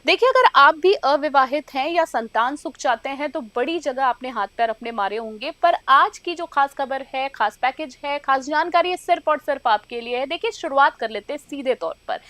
देखिए, अगर आप भी अविवाहित हैं या संतान सुख चाहते हैं तो बड़ी जगह आपने हाथ पैर अपने मारे होंगे। पर आज की जो खास खबर है, खास पैकेज है, खास जानकारी है, सिर्फ और सिर्फ आपके लिए है। देखिए, शुरुआत कर लेते हैं सीधे तौर पर।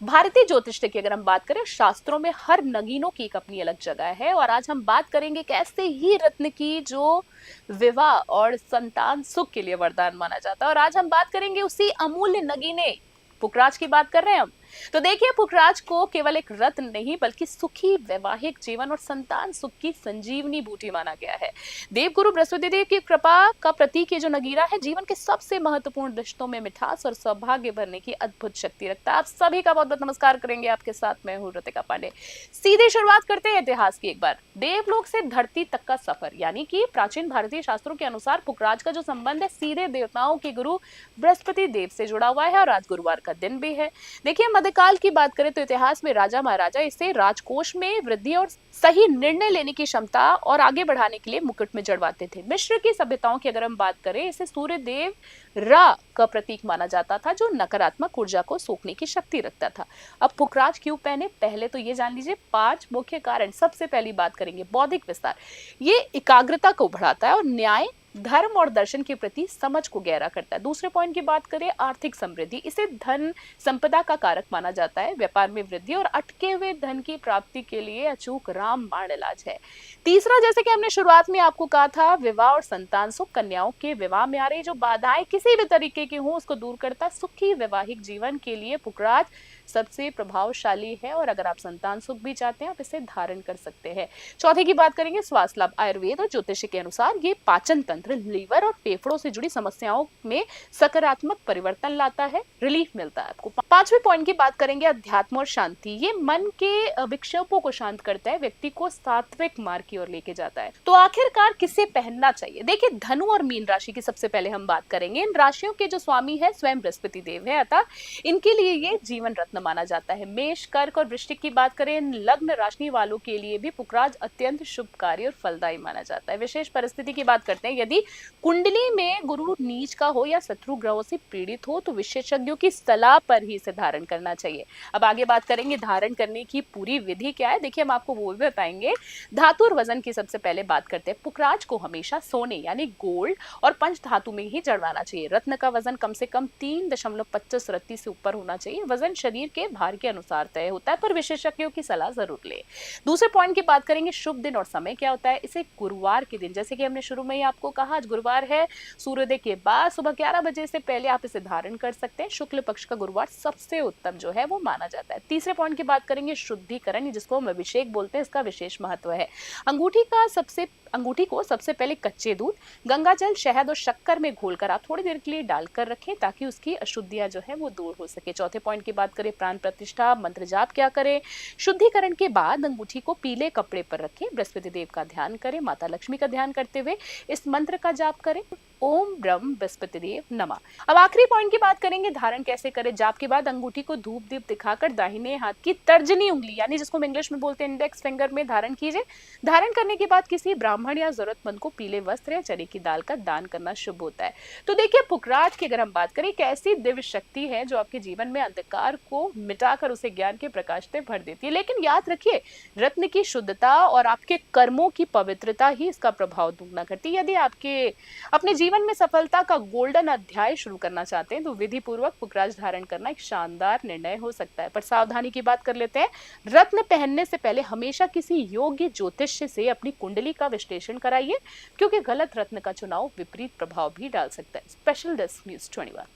भारतीय ज्योतिष की अगर हम बात करें, शास्त्रों में हर नगीनों की एक अपनी अलग जगह है और आज हम बात करेंगे एक ऐसे ही रत्न की जो विवाह और संतान सुख के लिए वरदान माना जाता है। और आज हम बात करेंगे उसी अमूल्य नगीने पुखराज की बात कर रहे हैं हम। तो देखिए, पुखराज को केवल एक रत्न नहीं बल्कि सुखी वैवाहिक जीवन और संतान सुख की संजीवनी बूटी माना गया है। देवगुरु बृहस्पति देव की कृपा का प्रतीक ये जो नगीरा है, जीवन के सबसे महत्वपूर्ण रिश्तों में मिठास और सौभाग्य भरने की अद्भुत शक्ति रखता है। आप सभी का बहुत बहुत नमस्कार करेंगे, आपके साथ मैं हूँ ऋतिका पांडे। सीधे शुरुआत करते हैं इतिहास की। एक बार देवलोक से धरती तक का सफर, यानी कि प्राचीन भारतीय शास्त्रों के अनुसार पुखराज का जो संबंध है सीधे देवताओं के गुरु बृहस्पति देव से जुड़ा हुआ है और आज गुरुवार का दिन भी है। देखिए, मध्यकाल की बात करें तो इतिहास में राजा महाराजा इसे राजकोष में वृद्धि और सही निर्णय लेने की क्षमता और आगे बढ़ाने के लिए मुकुट में जड़वाते थे। मिस्र की सभ्यताओं की अगर हम बात करें, इसे सूर्य देव रा का प्रतीक माना जाता था, जो नकारात्मक ऊर्जा को सोखने की शक्ति रखता था। अब पुखराज क्यों पहने, पहले तो ये जान लीजिए। 5 मुख्य कारण। सबसे पहली बात करेंगे बौद्धिक विस्तार। ये एकाग्रता को बढ़ाता है और न्याय, धर्म और दर्शन के प्रति समझ को गहरा करता है। दूसरे पॉइंट की बात करें, आर्थिक समृद्धि। इसे धन संपदा का कारक माना जाता है, व्यापार में वृद्धि और अटके हुए धन की प्राप्ति के लिए अचूक रामबाण इलाज है। तीसरा, जैसे कि हमने शुरुआत में आपको कहा था, विवाह और संतान सुख। कन्याओं के विवाह में आ रही जो बाधाएं किसी भी तरीके की हो, उसको दूर करता सुखी वैवाहिक जीवन के लिए पुखराज सबसे प्रभावशाली है। और अगर आप संतान सुख भी चाहते हैं, आप इसे धारण कर सकते हैं। चौथे की बात करेंगे स्वास्थ्य लाभ। आयुर्वेद और ज्योतिष के अनुसार ये पाचन तंत्र, लीवर और फेफड़ों से जुड़ी समस्याओं में सकारात्मक परिवर्तन लाता है, रिलीफ मिलता है आपको। पांचवें पॉइंट की बात करेंगे अध्यात्म और शांति। ये मन के विक्षोभों को शांत करता है, व्यक्ति को सात्विक मार्ग की ओर लेके जाता है। तो आखिरकार किसे पहनना चाहिए? देखिए, धनु और मीन राशि की सबसे पहले हम बात करेंगे। इन राशियों के जो स्वामी है स्वयं बृहस्पति देव है, अतः इनके लिए ये जीवन रत्न माना जाता है। मेष, कर्क और वृश्चिक की बात करें, इन लग्न राशि वालों के लिए भी पुखराज अत्यंत शुभकारी और फलदायी माना जाता है। विशेष परिस्थिति की बात करते हैं, यदि कुंडली में गुरु नीच का हो या शत्रु ग्रहों से पीड़ित हो तो विशेषज्ञों की सलाह पर ही इसे धारण करना चाहिए। अब आगे बात करेंगे धारण करने की पूरी विधि क्या है। देखिए, हम आपको वो भी बताएंगे। धातु और वजन की सबसे पहले बात करते हैं। पुखराज को हमेशा सोने यानी गोल्ड और पंच धातु में ही जड़वाना चाहिए। रत्न का वजन कम से कम 3.25 रत्ती से ऊपर होना चाहिए। वजन शरीर के भार के अनुसार तय होता है, पर विशेषज्ञों की सलाह जरूर ले। दूसरे पॉइंट की बात करेंगे, शुभ दिन और समय क्या होता है। इसे गुरुवार के दिन, जैसे कि हमने शुरू में ही आपको कहा, आज गुरुवार है, सूर्योदय के बाद सुबह 11 बजे से पहले आप इसे धारण कर सकते हैं। शुक्ल पक्ष का गुरुवार सबसे उत्तम जो है वो माना जाता है। तीसरे पॉइंट की बात करेंगे शुद्धिकरण, जिसको हम अभिषेक बोलते हैं, इसका विशेष महत्व है। अंगूठी को सबसे पहले कच्चे दूध, गंगा जल, शहद और शक्कर में घोलकर आप थोड़ी देर के लिए डालकर रखें, ताकि उसकी अशुद्धियां जो है वो दूर हो सके। चौथे पॉइंट की बात करें, प्राण प्रतिष्ठा, मंत्र जाप क्या करें। शुद्धिकरण के बाद अंगूठी को पीले कपड़े पर रखें, बृहस्पति देव का ध्यान करें, माता लक्ष्मी का ध्यान करते हुए इस मंत्र का जाप करें, ओम ब्रह्म बृहस्पति देव नमः। अब आखिरी पॉइंट की बात करेंगे, धारण कैसे करें। जाप के बाद अंगूठी को धूप दीप दिखाकर दाहिने हाथ की तर्जनी उंगली, यानी जिसको हम इंग्लिश में बोलते हैं इंडेक्स फिंगर, में धारण कीजिए। धारण करने के बाद किसी ब्राह्मण या जरूरतमंद को पीले वस्त्र या चने की दाल का दान करना शुभ होता है। तो देखिए, पुखराज की अगर हम बात करें, एक ऐसी दिव्य शक्ति है जो आपके जीवन में अंधकार को मिटाकर उसे ज्ञान के प्रकाश से भर देती है। लेकिन याद रखिए, रत्न की शुद्धता और आपके कर्मों की पवित्रता ही इसका प्रभाव दुगना करती है। यदि आपके अपने जीवन में सफलता का गोल्डन अध्याय शुरू करना चाहते हैं तो विधि पूर्वक पुखराज धारण करना एक शानदार निर्णय हो सकता है। पर सावधानी की बात कर लेते हैं। रत्न पहनने से पहले हमेशा किसी योग्य ज्योतिष से अपनी कुंडली का विश्लेषण कराइए, क्योंकि गलत रत्न का चुनाव विपरीत प्रभाव भी डाल सकता है। Special desk news 21।